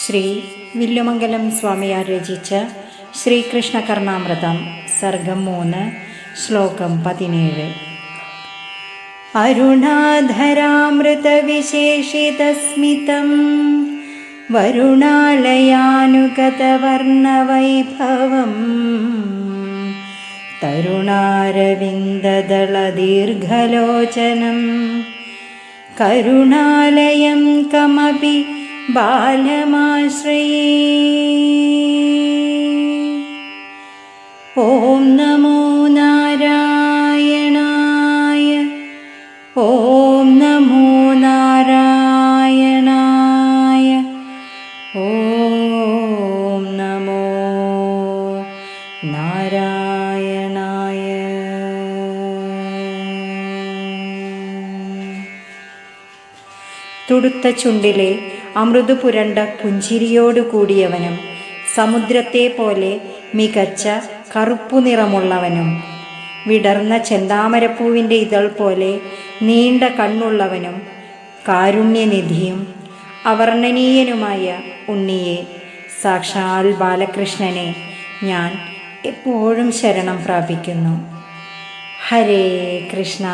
ശ്രീ വില്ലുമംഗലം സ്വാമിയാർ രചിച്ച ശ്രീകൃഷ്ണ കർണാമൃതം സർഗം 3 ശ്ലോകം 17. അരുണാധരാമൃതവിശേഷിതസ്മിതം വരുണാലയാനുഗതവർണവൈഭവം തരുണാരവിന്ദദളദീർഘലോചനം കരുണാലയം കമപി ബാലമാശ്രയേ. ഓം നമോ നാരായണായ. ഓം നമോ നാരായണായ. ഓം നമോ നാരായണായ. തുടുത്ത ചുണ്ടിലെ അമൃതു പുരണ്ട പുഞ്ചിരിയോടു കൂടിയവനും സമുദ്രത്തെ പോലെ മികച്ച കറുപ്പു നിറമുള്ളവനും വിടർന്ന ചെന്താമരപ്പൂവിൻ്റെ ഇതൾ പോലെ നീണ്ട കണ്ണുള്ളവനും കാരുണ്യനിധിയും അവർണ്ണനീയനുമായ ഉണ്ണിയെ, സാക്ഷാൽ ബാലകൃഷ്ണനെ ഞാൻ എപ്പോഴും ശരണം പ്രാപിക്കുന്നു. ഹരേ കൃഷ്ണ.